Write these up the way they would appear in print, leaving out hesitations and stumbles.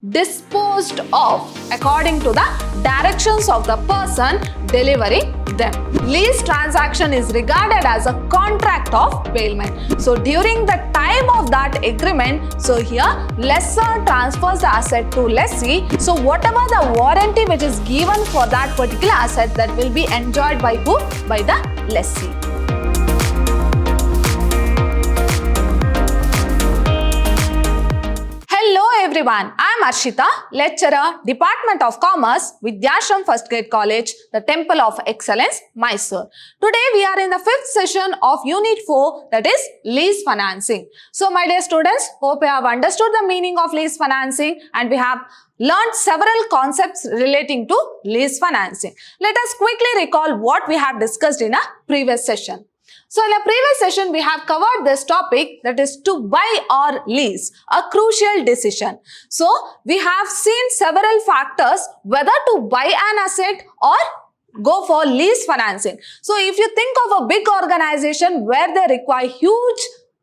disposed of according to the directions of the person delivering them. Lease transaction is regarded as a contract of bailment. So during the time of that agreement, so here lessor transfers the asset to lessee. So whatever the warranty which is given for that particular asset, that will be enjoyed by who? By the lessee. Hello everyone, I am Arshita, lecturer, Department of Commerce, Vidyashram First Grade College, the Temple of Excellence, Mysore. Today we are in the 5th session of Unit 4, that is lease financing. So my dear students, hope you have understood the meaning of lease financing and we have learned several concepts relating to lease financing. Let us quickly recall what we have discussed in a previous session. So in a previous session, we have covered this topic, that is to buy or lease, a crucial decision. So we have seen several factors whether to buy an asset or go for lease financing. So if you think of a big organization where they require huge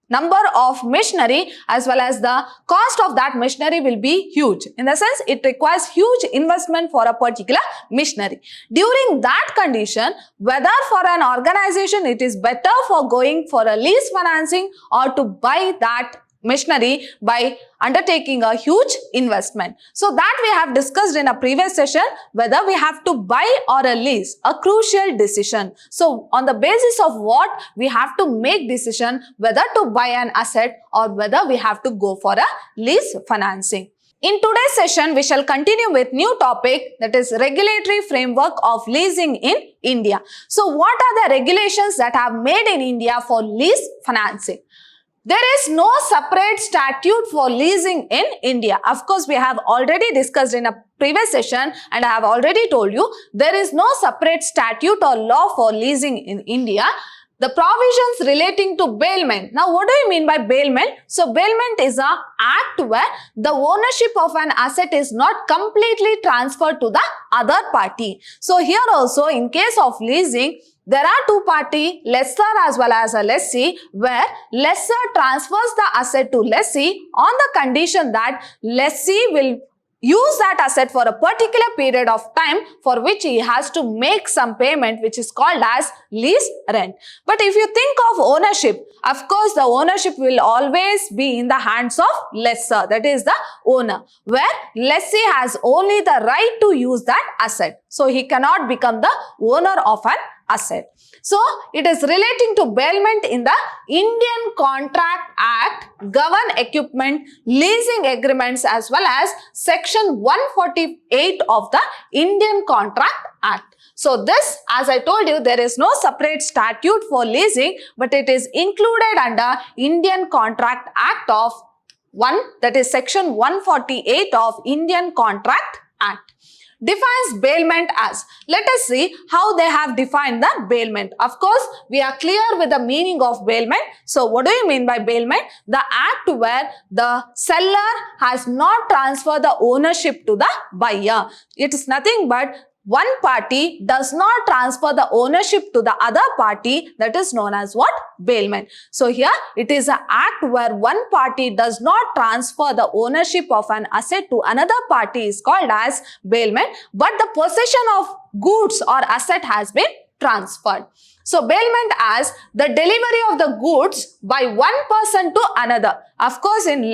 number of machinery as well as the cost of that machinery will be huge. In the sense, it requires huge investment for a particular machinery. During that condition, whether for an organization it is better for going for a lease financing or to buy that machinery by undertaking a huge investment. So that we have discussed in a previous session, whether we have to buy or a lease, a crucial decision. So on the basis of what we have to make decision whether to buy an asset or whether we have to go for a lease financing. In today's session, we shall continue with new topic, that is regulatory framework of leasing in India. So what are the regulations that are made in India for lease financing? There is no separate statute for leasing in India. Of course, we have already discussed in a previous session and I have already told you there is no separate statute or law for leasing in India. The provisions relating to bailment. Now, what do you mean by bailment? So, bailment is an act where the ownership of an asset is not completely transferred to the other party. So, here also in case of leasing, there are two parties, lessor as well as a lessee, where lessor transfers the asset to lessee on the condition that lessee will use that asset for a particular period of time for which he has to make some payment, which is called as lease rent. But if you think of ownership, of course the ownership will always be in the hands of lessor, that is the owner, where lessee has only the right to use that asset. So he cannot become the owner of an asset. So it is relating to bailment in the Indian Contract Act, govern equipment, leasing agreements as well as section 148 of the Indian Contract Act. So this, as I told you, there is no separate statute for leasing, but it is included under Indian Contract Act of that is section 148 of Indian Contract Act. Defines bailment as. Let us see how they have defined the bailment. Of course, we are clear with the meaning of bailment. So, what do you mean by bailment? The act where the seller has not transferred the ownership to the buyer. It is nothing but one party does not transfer the ownership to the other party, that is known as what? Bailment. So here it is an act where one party does not transfer the ownership of an asset to another party is called as bailment, but the possession of goods or asset has been transferred. So bailment as the delivery of the goods by one person to another. Of course, in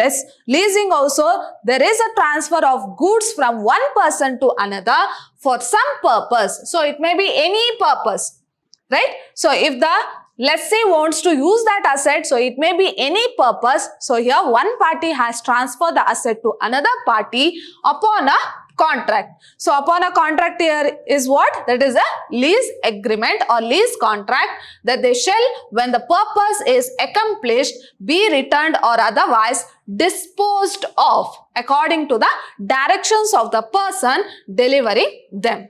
leasing also, there is a transfer of goods from one person to another for some purpose. So it may be any purpose, right? So if the lessee wants to use that asset, so it may be any purpose. So here one party has transferred the asset to another party upon a contract. So upon a contract here is what? That is a lease agreement or lease contract that they shall, when the purpose is accomplished, be returned or otherwise disposed of according to the directions of the person delivering them.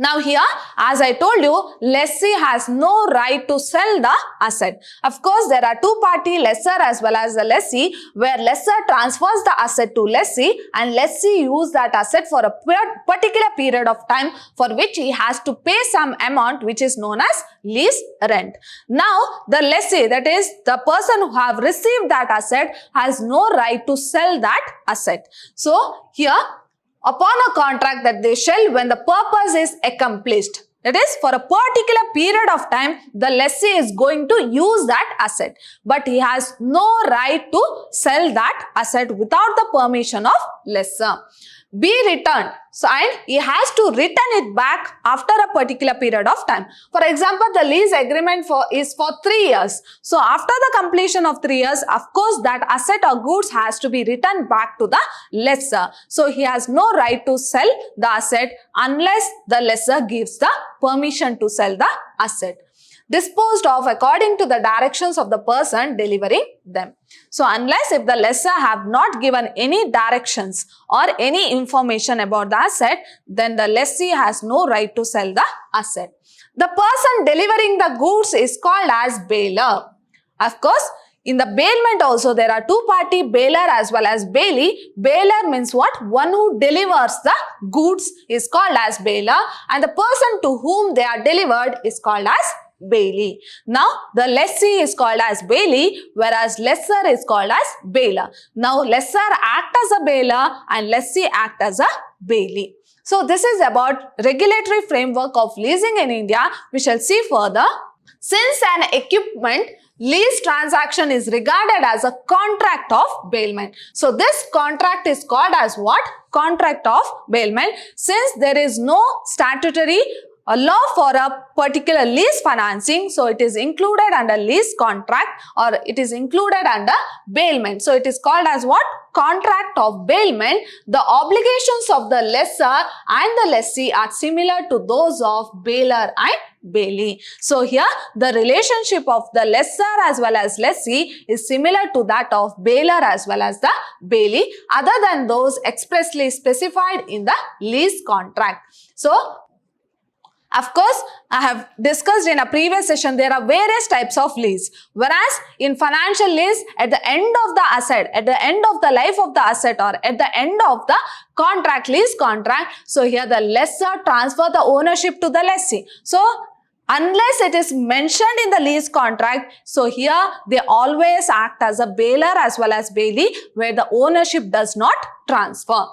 Now here, as I told you, lessee has no right to sell the asset. Of course, there are two party, lessor as well as the lessee, where lessor transfers the asset to lessee and lessee use that asset for a particular period of time for which he has to pay some amount which is known as lease rent. Now, the lessee, that is the person who have received that asset, has no right to sell that asset. So, here, upon a contract that they shall when the purpose is accomplished. That is, for a particular period of time, the lessee is going to use that asset. But he has no right to sell that asset without the permission of lessor. Be returned. So, and he has to return it back after a particular period of time. For example, the lease agreement is for 3 years. So, after the completion of 3 years, of course, that asset or goods has to be returned back to the lessor. So, he has no right to sell the asset unless the lessor gives the permission to sell the asset. Disposed of according to the directions of the person delivering them. So, unless if the lessor have not given any directions or any information about the asset, then the lessee has no right to sell the asset. The person delivering the goods is called as bailer. Of course, in the bailment also there are two party, bailer as well as bailee. Bailer means what? One who delivers the goods is called as bailer, and the person to whom they are delivered is called as bailee. Now, the lessee is called as bailee, whereas lessor is called as bailer. Now, lessor act as a bailer and lessee act as a bailee. So, this is about regulatory framework of leasing in India. We shall see further. Since an equipment lease transaction is regarded as a contract of bailment. So, this contract is called as what? Contract of bailment. Since there is no statutory a law for a particular lease financing, so it is included under lease contract or it is included under bailment. So, it is called as what? Contract of bailment. The obligations of the lessor and the lessee are similar to those of bailer and bailee. So, here the relationship of the lessor as well as lessee is similar to that of bailer as well as the bailee, other than those expressly specified in the lease contract. So, of course, I have discussed in a previous session, there are various types of lease. Whereas in financial lease, at the end of the asset, at the end of the life of the asset or at the end of the contract, lease contract, so here the lessor transfer the ownership to the lessee. So, unless it is mentioned in the lease contract, so here they always act as a bailer as well as bailee, where the ownership does not transfer.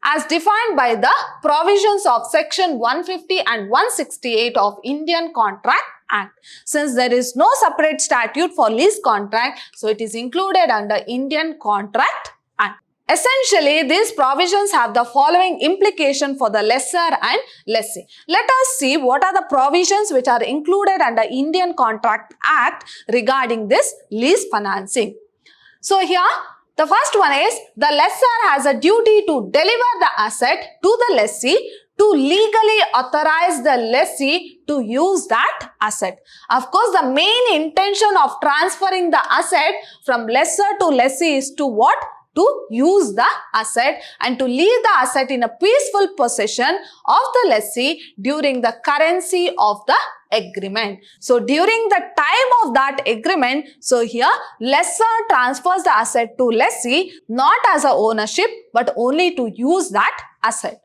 As defined by the provisions of section 150 and 168 of Indian Contract Act. Since there is no separate statute for lease contract, so it is included under Indian Contract Act. Essentially, these provisions have the following implication for the lessor and lessee. Let us see what are the provisions which are included under Indian Contract Act regarding this lease financing. So here, the first one is the lessor has a duty to deliver the asset to the lessee to legally authorize the lessee to use that asset. Of course, the main intention of transferring the asset from lessor to lessee is to what? To use the asset and to leave the asset in a peaceful possession of the lessee during the currency of the agreement. So, during the time of that agreement, so here lessor transfers the asset to lessee not as a ownership but only to use that asset.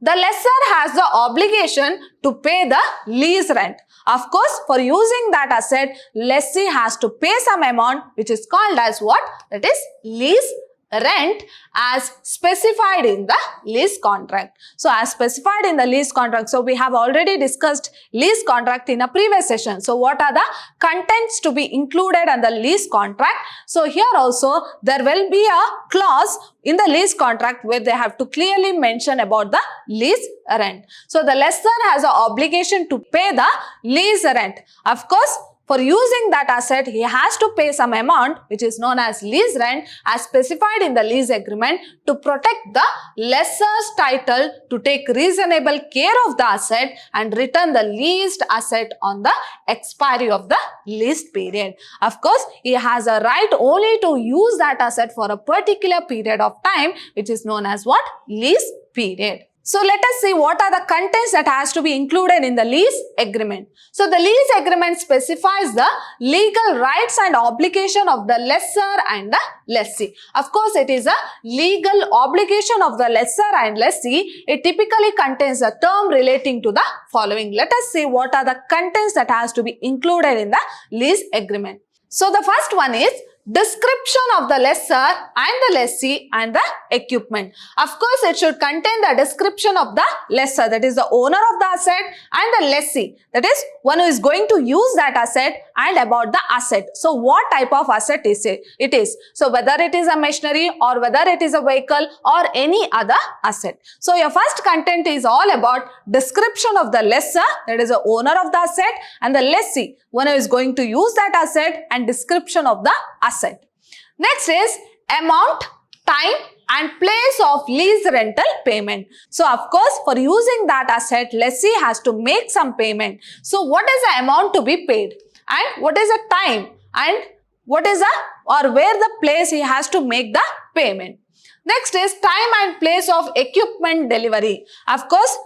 The lessor has the obligation to pay the lease rent. Of course, for using that asset, lessee has to pay some amount which is called as what? That is lease rent as specified in the lease contract. So, as specified in the lease contract, so we have already discussed lease contract in a previous session. So, what are the contents to be included in the lease contract? So, here also there will be a clause in the lease contract where they have to clearly mention about the lease rent. So, the lessor has an obligation to pay the lease rent. Of course, for using that asset, he has to pay some amount which is known as lease rent as specified in the lease agreement to protect the lessor's title to take reasonable care of the asset and return the leased asset on the expiry of the lease period. Of course, he has a right only to use that asset for a particular period of time which is known as what? Lease period. So let us see what are the contents that has to be included in the lease agreement. So the lease agreement specifies the legal rights and obligation of the lessor and the lessee. Of course, it is a legal obligation of the lessor and lessee. It typically contains a term relating to the following. Let us see what are the contents that has to be included in the lease agreement. So the first one is description of the lessor and the lessee and the equipment. Of course, it should contain the description of the lessor, that is the owner of the asset, and the lessee, that is one who is going to use that asset, and about the asset. So what type of asset is it? It is. So whether it is a machinery or whether it is a vehicle or any other asset. So your first content is all about description of the lessor, that is the owner of the asset, and the lessee, one who is going to use that asset, and description of the asset. Next is amount, time and place of lease rental payment. So of course, for using that asset, lessee has to make some payment. So what is the amount to be paid, and what is the time, and what is the or where the place he has to make the payment. Next is time and place of equipment delivery. Of course,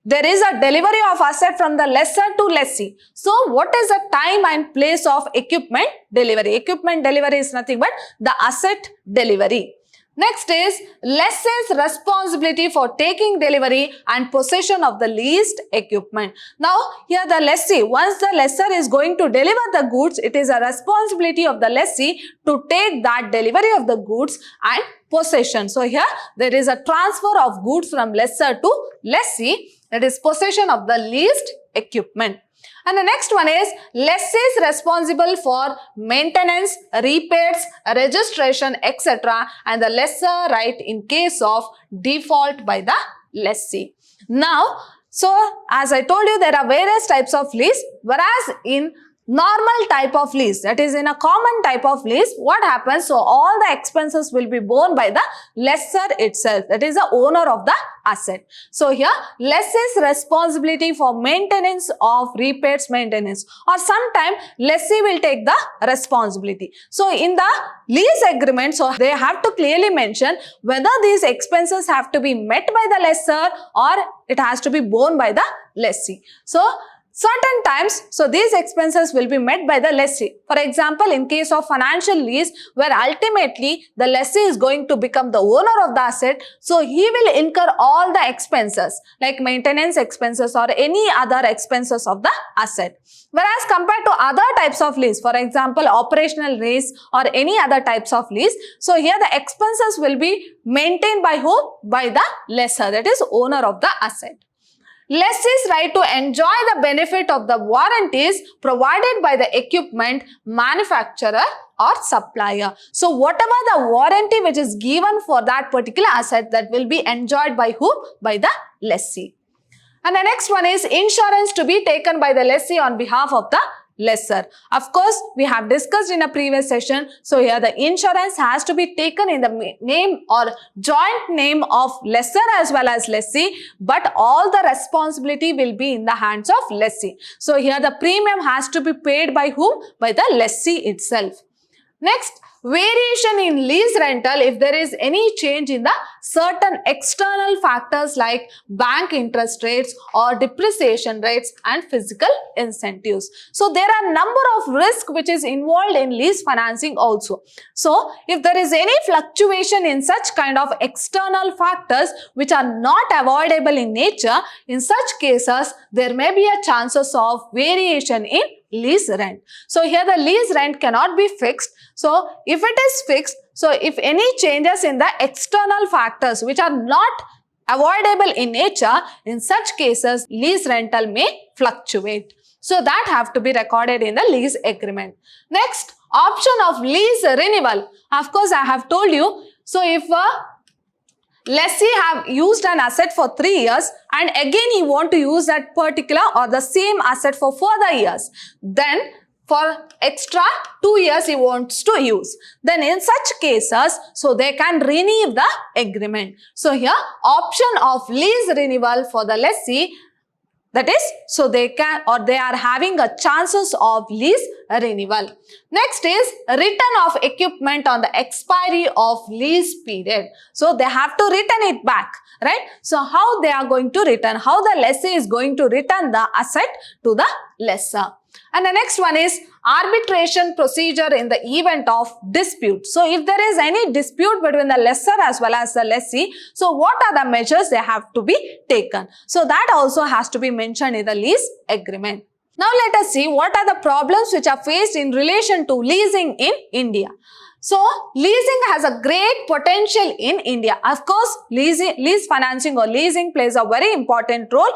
there is a delivery of asset from the lessor to lessee. So what is the time and place of equipment delivery? Equipment delivery is nothing but the asset delivery. Next is lessee's responsibility for taking delivery and possession of the leased equipment. Now here the lessee, once the lessor is going to deliver the goods, it is a responsibility of the lessee to take that delivery of the goods and possession. So here there is a transfer of goods from lessor to lessee, that is possession of the leased equipment. And the next one is lessee is responsible for maintenance, repairs, registration, etc. and the lessor right in case of default by the lessee. Now, so as I told you, there are various types of lease, whereas in normal type of lease, that is in a common type of lease, what happens? So all the expenses will be borne by the lessor itself, that is the owner of the asset. So here lessee's responsibility for maintenance of repairs maintenance, or sometime lessee will take the responsibility. So in the lease agreement, so they have to clearly mention whether these expenses have to be met by the lessor or it has to be borne by the lessee. So certain times, so these expenses will be met by the lessee. For example, in case of financial lease, where ultimately the lessee is going to become the owner of the asset, so he will incur all the expenses like maintenance expenses or any other expenses of the asset. Whereas compared to other types of lease, for example, operational lease or any other types of lease, so here the expenses will be maintained by whom? By the lessor, that is owner of the asset. Lessee's right to enjoy the benefit of the warranties provided by the equipment manufacturer or supplier. So whatever the warranty which is given for that particular asset, that will be enjoyed by who? By the lessee. And the next one is insurance to be taken by the lessee on behalf of the lessor. Of course, we have discussed in a previous session. So here the insurance has to be taken in the name or joint name of lessor as well as lessee, but all the responsibility will be in the hands of lessee. So here the premium has to be paid by whom? By the lessee itself. Next, variation in lease rental if there is any change in the certain external factors like bank interest rates or depreciation rates and physical incentives. So there are number of risks which is involved in lease financing also. So if there is any fluctuation in such kind of external factors which are not avoidable in nature, in such cases there may be a chances of variation in lease rent. So here the lease rent cannot be fixed. So if it is fixed, so if any changes in the external factors which are not avoidable in nature, in such cases lease rental may fluctuate. So that have to be recorded in the lease agreement. Next, option of lease renewal. Of course, I have told you, so if lessee have used an asset for 3 years and again he want to use that particular or the same asset for further years, then for extra 2 years he wants to use, then in such cases, so they can renew the agreement. So here option of lease renewal for the lessee, that is, so they can or they are having a chances of lease renewal. Next is return of equipment on the expiry of lease period. So they have to return it back. right? So how they are going to return, how the lessee is going to return the asset to the lessor. And the next one is arbitration procedure in the event of dispute. So if there is any dispute between the lessor as well as the lessee, so what are the measures they have to be taken? So that also has to be mentioned in the lease agreement. Now let us see what are the problems which are faced in relation to leasing in India. So leasing has a great potential in India. Of course, lease financing or leasing plays a very important role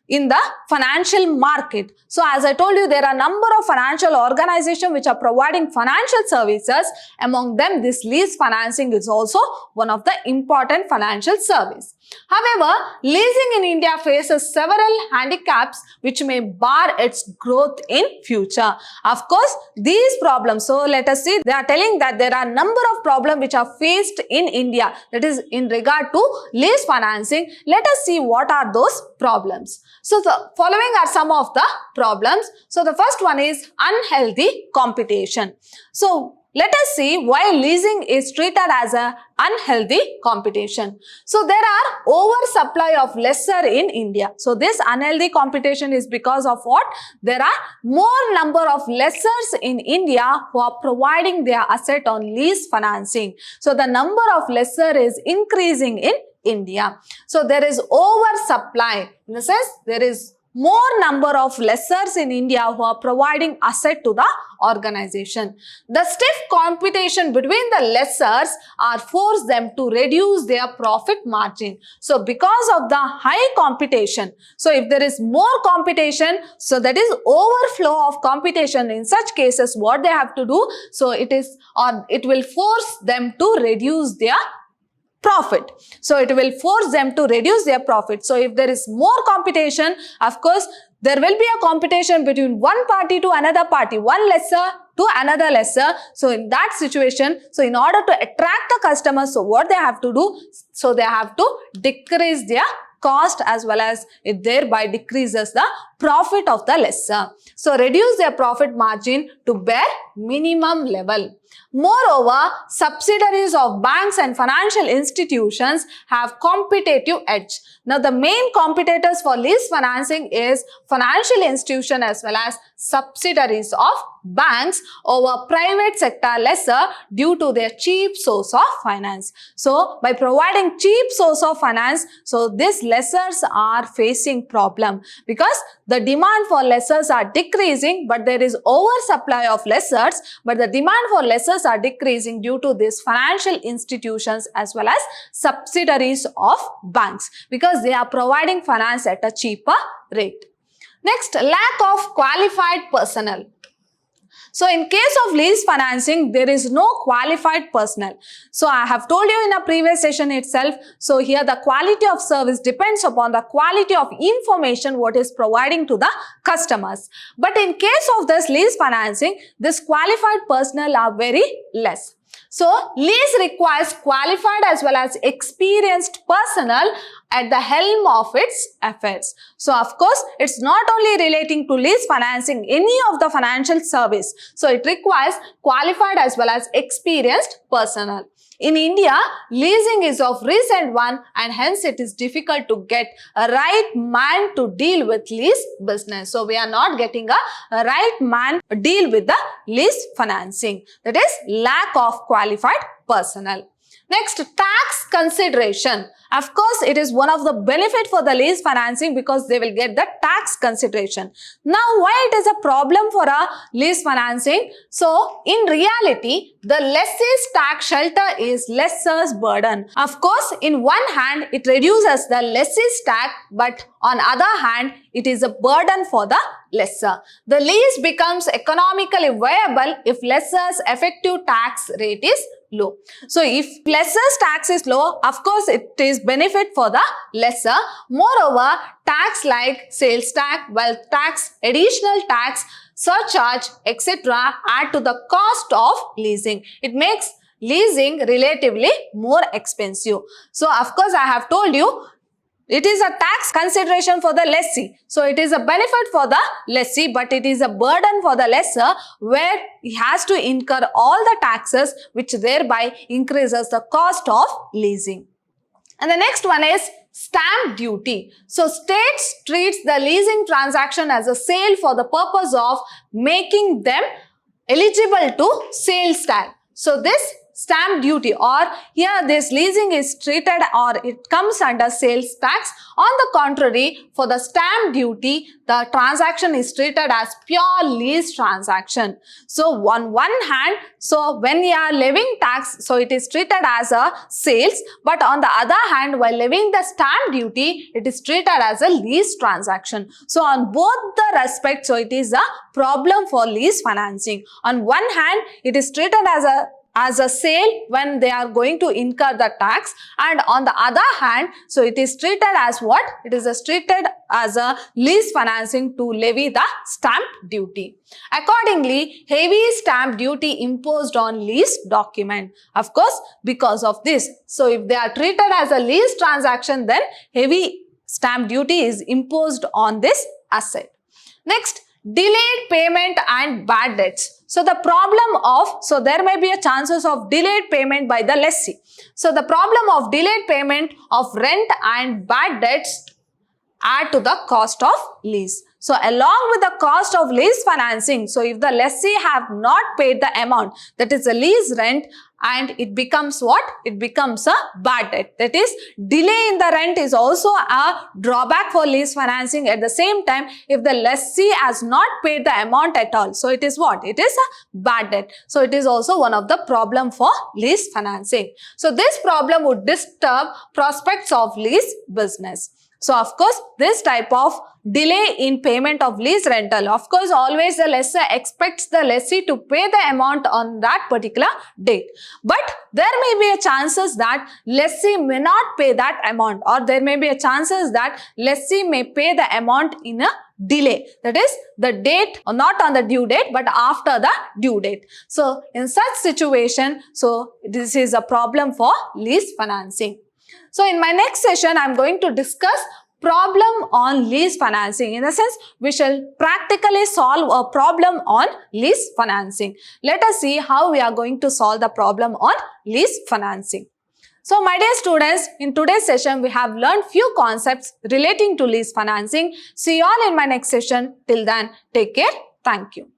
in the financial market. So as I told you, there are a number of financial organizations which are providing financial services. Among them, this lease financing is also one of the important financial service. However, leasing in India faces several handicaps which may bar its growth in future. Of course, these problems, so let us see, they are telling that there are a number of problems which are faced in India, that is in regard to lease financing. Let us see what are those problems. So the following are some of the problems. So the first one is unhealthy competition. So let us see why leasing is treated as an unhealthy competition. So there are oversupply of lessor in India. So this unhealthy competition is because of what? There are more number of lessors in India who are providing their asset on lease financing. So the number of lessor is increasing in India. So there is oversupply. In the sense, there is more number of lessors in India who are providing asset to the organization. The stiff competition between the lessors are force them to reduce their profit margin. So because of the high competition, so if there is more competition, so that is overflow of competition, in such cases what they have to do, so it will force them to reduce their profit. So it will force them to reduce their profit. So if there is more competition, of course, there will be a competition between one party to another party, one lessor to another lessor. So in that situation, so in order to attract the customers, so what they have to do, so they have to decrease their cost as well as it thereby decreases the profit of the lessor. So reduce their profit margin to bare minimum level. Moreover, subsidiaries of banks and financial institutions have competitive edge. Now, the main competitors for lease financing is financial institution as well as subsidiaries of banks over private sector lessor due to their cheap source of finance. So, by providing cheap source of finance, so these lessors are facing problem because the demand for lessors are decreasing, but there is oversupply of lessors, but the demand for lessors are decreasing due to these financial institutions as well as subsidiaries of banks because they are providing finance at a cheaper rate. Next, lack of qualified personnel. So in case of lease financing, there is no qualified personnel. So I have told you in a previous session itself, so here the quality of service depends upon the quality of information what is providing to the customers. But in case of this lease financing, this qualified personnel are very less. So lease requires qualified as well as experienced personnel at the helm of its affairs. So of course, it's not only relating to lease financing, any of the financial service. So it requires qualified as well as experienced personnel. In India, leasing is of recent one and hence it is difficult to get a right man to deal with lease business. So we are not getting a right man to deal with the lease financing. That is lack of qualified personnel. Next, tax consideration. Of course, it is one of the benefit for the lease financing because they will get the tax consideration. Now, why it is a problem for a lease financing? So, in reality, the lessee's tax shelter is lessor's burden. Of course, in one hand, it reduces the lessee's tax, but on other hand, it is a burden for the lessor. The lease becomes economically viable if lessor's effective tax rate is low. So if lessor's tax is low, of course it is benefit for the lessor. Moreover, tax like sales tax, wealth tax, additional tax, surcharge, etc. add to the cost of leasing. It makes leasing relatively more expensive. So of course I have told you, it is a tax consideration for the lessee. So it is a benefit for the lessee, but it is a burden for the lessor where he has to incur all the taxes which thereby increases the cost of leasing. And the next one is Stamp duty. So states treats the leasing transaction as a sale for the purpose of making them eligible to sales tax. So this stamp duty, or here this leasing is treated or it comes under sales tax. On the contrary, for the stamp duty, the transaction is treated as pure lease transaction. So on one hand, so when you are levying tax, so it is treated as a sales, but on the other hand, while levying the stamp duty, it is treated as a lease transaction. So on both the respects, so it is a problem for lease financing. On one hand, it is treated as a sale when they are going to incur the tax, and on the other hand, so it is treated as what? It is treated as a lease financing to levy the stamp duty. Accordingly, heavy stamp duty imposed on lease document. Of course, because of this. So if they are treated as a lease transaction, then heavy stamp duty is imposed on this asset. Next, delayed payment and bad debts. So the problem of, so there may be a chances of delayed payment by the lessee. So the problem of delayed payment of rent and bad debts add to the cost of lease. So along with the cost of lease financing, so if the lessee have not paid the amount, that is the lease rent, and it becomes what? It becomes a bad debt. That is, delay in the rent is also a drawback for lease financing. At the same time, if the lessee has not paid the amount at all, so it is what? It is a bad debt. So it is also one of the problem for lease financing. So this problem would disturb prospects of lease business. So of course, this type of delay in payment of lease rental, of course, always the lessor expects the lessee to pay the amount on that particular date. But there may be a chances that lessee may not pay that amount, or there may be a chances that lessee may pay the amount in a delay. That is, the date, or not on the due date, but after the due date. So in such situation, so this is a problem for lease financing. So in my next session, I am going to discuss problem on lease financing. In the sense, we shall practically solve a problem on lease financing. Let us see how we are going to solve the problem on lease financing. So my dear students, in today's session, we have learned few concepts relating to lease financing. See you all in my next session. Till then, take care. Thank you.